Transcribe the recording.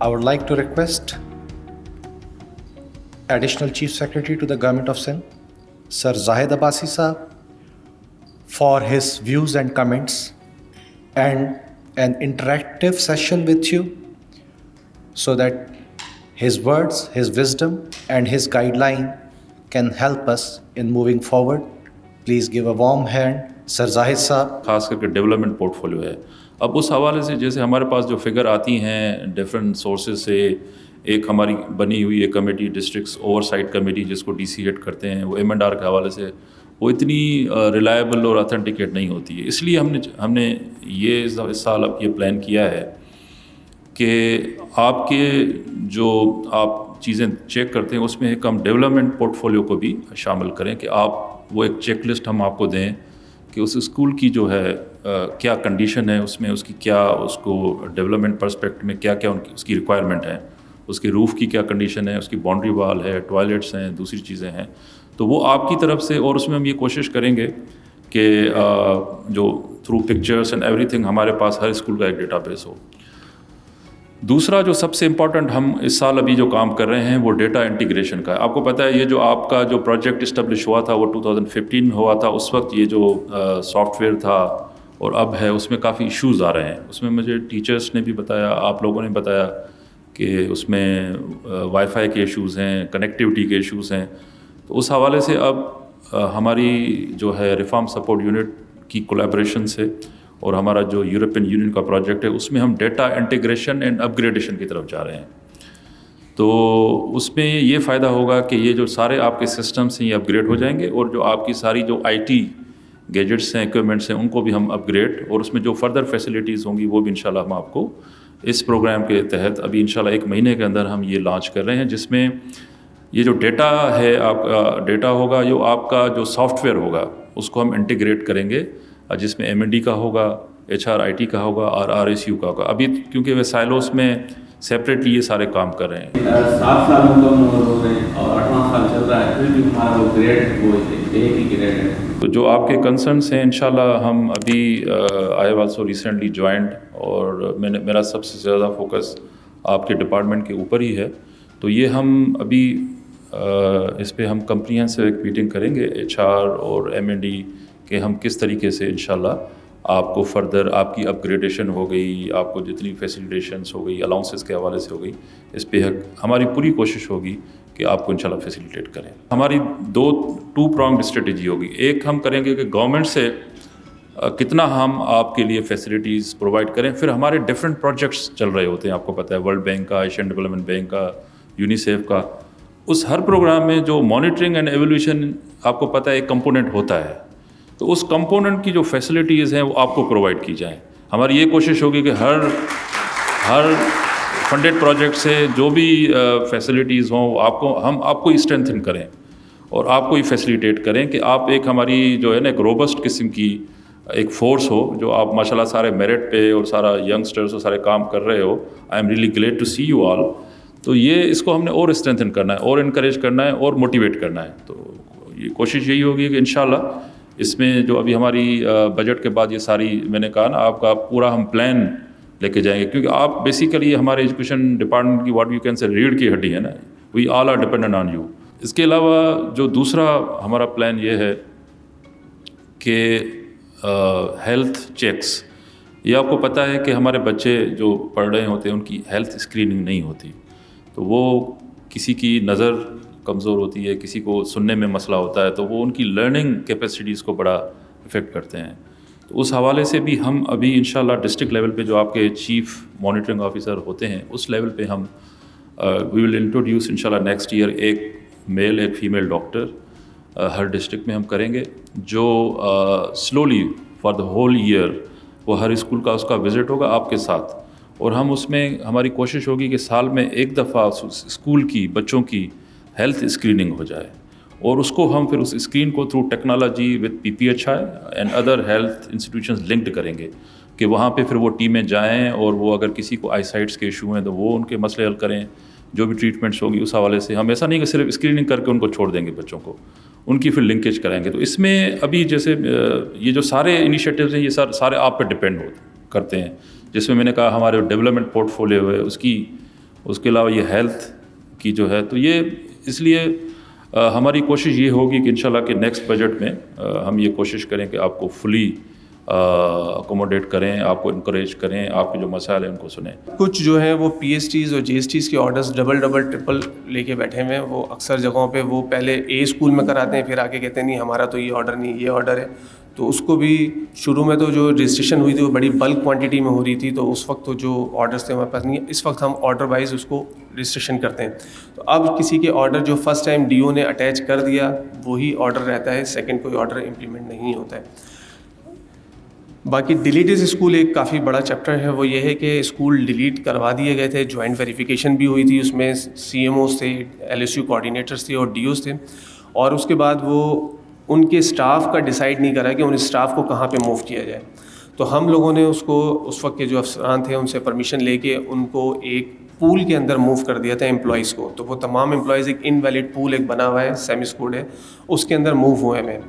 I would like to request Additional Chief Secretary to the Government of Sindh, Sir Zahid Abbasi Sahab, for his views and comments and an interactive session with you so that his words, his wisdom and his guideline can help us in moving forward. Please give a warm hand, Sir Zahid Sahab. खास करके development portfolio है. अब उस हवाले से जैसे हमारे पास जो फिगर आती हैं डिफरेंट सोर्सेज से, एक हमारी बनी हुई है कमेटी, डिस्ट्रिक्ट्स ओवरसाइट कमेटी, जिसको डीसी हेड करते हैं, वो M&R के हवाले से वो इतनी रिलायबल और ऑथेंटिकेट नहीं होती है. इसलिए हमने ये इस साल अब ये प्लान किया है कि आपके जो आप चीज़ें चेक करते हैं उसमें एक हम डेवलपमेंट पोर्टफोलियो को भी शामिल करें कि आप वो एक चेक लिस्ट हम आपको दें कि उस स्कूल की जो है क्या कंडीशन है, उसमें उसकी क्या, उसको डेवलपमेंट पर्सपेक्टिव में क्या क्या उसकी रिक्वायरमेंट है, उसकी रूफ़ की क्या कंडीशन है, उसकी बाउंड्री वाल है, टॉयलेट्स हैं, दूसरी चीज़ें हैं. तो वो आपकी तरफ से, और उसमें हम ये कोशिश करेंगे कि जो थ्रू पिक्चर्स एंड एवरीथिंग हमारे पास हर स्कूल का एक डेटाबेस हो. दूसरा जो सबसे इम्पॉर्टेंट हम इस साल अभी जो काम कर रहे हैं वो डेटा इंटीग्रेशन का है. आपको पता है ये जो आपका जो प्रोजेक्ट इस्टेब्लिश हुआ था वो 2015 हुआ था. उस वक्त ये जो सॉफ्टवेयर था और अब है उसमें काफ़ी इश्यूज़ आ रहे हैं. उसमें मुझे टीचर्स ने भी बताया, आप लोगों ने बताया कि उसमें वाईफाई के इश्यूज़ हैं, कनेक्टिविटी के इश्यूज़ हैं. तो उस हवाले से अब हमारी जो है रिफॉर्म सपोर्ट यूनिट की कोलैबोरेशन से और हमारा जो यूरोपियन यूनियन का प्रोजेक्ट है उसमें हम डेटा इंटीग्रेशन एंड अपग्रेडेशन की तरफ जा रहे हैं. तो उसमें ये फ़ायदा होगा कि ये जो सारे आपके सिस्टम्स हैं ये अपग्रेड हो जाएंगे और जो आपकी सारी जो IT गैजेट्स हैं, इक्विपमेंट्स हैं, उनको भी हम अपग्रेड, और उसमें जो फर्दर फैसिलिटीज़ होंगी वो भी इंशाल्लाह हम आपको इस प्रोग्राम के तहत अभी इंशाल्लाह 1 महीने के अंदर हम ये लॉन्च कर रहे हैं, जिसमें ये जो डेटा है आपका डेटा होगा, जो आपका जो सॉफ्टवेयर होगा उसको हम इंटीग्रेट करेंगे, जिसमें M&D का होगा, HRIT का होगा और RSU का होगा. अभी क्योंकि वे साइलोस में सेपरेटली ये सारे काम कर रहे हैं. 7 साल मुकम्मल हो गए और 8वां साल चल रहा है, फिर भी हमारा वो ग्रेड वो एक ही ग्रेड है. तो जो आपके कंसर्न्स हैं इंशाल्लाह हम अभी I have also recently joined, और मेरा सबसे ज़्यादा फोकस आपके डिपार्टमेंट के ऊपर ही है. तो ये हम अभी इस पे हम कंप्रीहेंसिव एक मीटिंग करेंगे HR और M&D कि हम किस तरीके से इंशाल्लाह आपको फर्दर आपकी अपग्रेडेशन हो गई, आपको जितनी फैसिलिटेशंस हो गई, अलाउंसेस के हवाले से हो गई, इस पे हमारी पूरी कोशिश होगी कि आपको इंशाल्लाह फैसिलिटेट करें. हमारी 2 pronged स्ट्रेटजी होगी. एक हम करेंगे कि गवर्नमेंट से कितना हम आपके लिए फैसिलिटीज़ प्रोवाइड करें. फिर हमारे डिफरेंट प्रोजेक्ट्स चल रहे होते हैं, आपको पता है वर्ल्ड बैंक का, एशियन डेवलपमेंट बैंक का, यूनिसेफ का. उस हर प्रोग्राम में जो मॉनिटरिंग एंड एवोल्यूशन आपको पता है एक कंपोनेंट होता है. तो उस कंपोनेंट की जो फैसिलिटीज़ हैं वो आपको प्रोवाइड की जाएँ. हमारी ये कोशिश होगी कि हर फंडेड प्रोजेक्ट से जो भी फैसिलिटीज़ हों हम आपको स्ट्रेंथन करें और आपको ही फैसिलिटेट करें कि आप एक हमारी जो है ना एक रोबस्ट किस्म की एक फ़ोर्स हो, जो आप माशाल्लाह सारे मेरिट पे और सारा यंगस्टर्स और सारे काम कर रहे हो. I am really glad to see you all. तो ये इसको हमने और स्ट्रेंथन करना है और इनकरेज करना है और मोटिवेट करना है. तो ये कोशिश यही होगी कि इंशाल्लाह इसमें जो अभी हमारी बजट के बाद ये सारी, मैंने कहा ना, आपका पूरा हम प्लान लेके जाएंगे, क्योंकि आप बेसिकली हमारे एजुकेशन डिपार्टमेंट की व्हाट यू कैन से रीढ़ की हड्डी है ना. We all are dependent on you. इसके अलावा जो दूसरा हमारा प्लान ये है कि हेल्थ चेक्स, ये आपको पता है कि हमारे बच्चे जो पढ़ रहे होते हैं उनकी हेल्थ स्क्रीनिंग नहीं होती. तो वो किसी की नज़र कमज़ोर होती है, किसी को सुनने में मसला होता है, तो वो उनकी लर्निंग कैपेसिटीज़ को बड़ा इफ़ेक्ट करते हैं. तो उस हवाले से भी हम अभी इंशाल्लाह डिस्ट्रिक्ट लेवल पे जो आपके चीफ मॉनिटरिंग ऑफिसर होते हैं उस लेवल पे हम वी विल इंट्रोड्यूस इंशाल्लाह नेक्स्ट ईयर एक मेल एक फ़ीमेल डॉक्टर हर डिस्ट्रिक्ट में हम करेंगे, जो slowly for the whole year वो हर स्कूल का उसका विज़िट होगा आपके साथ. और हम उसमें हमारी कोशिश होगी कि साल में एक दफ़ा स्कूल की बच्चों की हेल्थ स्क्रीनिंग हो जाए, और उसको हम फिर उस स्क्रीन को through technology with PPHI and other health institutions linked करेंगे कि वहाँ पे फिर वो टीमें जाएं और वो अगर किसी को आईसाइट्स के इशू हैं तो वो उनके मसले हल करें, जो भी ट्रीटमेंट्स होगी उस हवाले से. हम ऐसा नहीं कि सिर्फ स्क्रीनिंग करके उनको छोड़ देंगे बच्चों को, उनकी फिर लिंकेज कराएंगे. तो इसमें अभी जैसे ये जो सारे इनिशिएटिव्स हैं ये सारे आप पे डिपेंड करते हैं. जिसमें मैंने कहा हमारे डेवलपमेंट पोर्टफोलियो है उसकी اس کے علاوہ یہ ہیلتھ کی جو ہے، تو یہ اس لیے ہماری کوشش یہ ہوگی کہ انشاءاللہ کہ نیکسٹ بجٹ میں ہم یہ کوشش کریں کہ آپ کو فلی اکوموڈیٹ کریں، آپ کو انکریج کریں، آپ کے جو مسائل ہیں ان کو سنیں. کچھ جو ہیں وہ پی ایس ٹیز اور جی ایس ٹیز کے آرڈرز ڈبل ٹرپل لے کے بیٹھے ہوئے ہیں. وہ اکثر جگہوں پہ وہ پہلے اے اسکول میں کراتے ہیں، پھر آ کے کہتے ہیں نہیں ہمارا تو یہ آرڈر نہیں، یہ آرڈر ہے. تو اس کو بھی شروع میں تو جو رجسٹریشن ہوئی تھی وہ بڑی بلک کوانٹٹی میں ہو رہی تھی، تو اس وقت تو جو آرڈرز تھے ہمارے پاس نہیں. اس وقت ہم آرڈر وائز اس کو رجسٹریشن کرتے ہیں. تو اب کسی کے آرڈر جو فرسٹ ٹائم ڈی او نے اٹیچ کر دیا وہی آرڈر رہتا ہے، سیکنڈ کوئی آرڈر امپلیمنٹ نہیں ہوتا ہے. باقی ڈیلیٹڈ اسکول ایک کافی بڑا چیپٹر ہے. وہ یہ ہے کہ اسکول ڈیلیٹ کروا دیے گئے تھے، جوائنٹ ویریفیکیشن بھی ہوئی تھی، اس میں سی ایم اوز تھے، ایل ایس یو کوآرڈینیٹرس تھے اور ڈی اوز تھے. اور اس کے بعد وہ ان کے اسٹاف کا ڈیسائیڈ نہیں کرا کہ ان اسٹاف کو کہاں پہ موو کیا جائے. تو ہم لوگوں نے اس کو اس وقت کے جو افسران تھے ان سے پرمیشن لے کے ان کو ایک پول کے اندر موو کر دیا تھا امپلائیز کو. تو وہ تمام امپلائیز ایک انویلڈ پول ایک بنا ہوا ہے، سیمی اسکوڈ ہے، اس کے اندر موو ہوئے ہیں.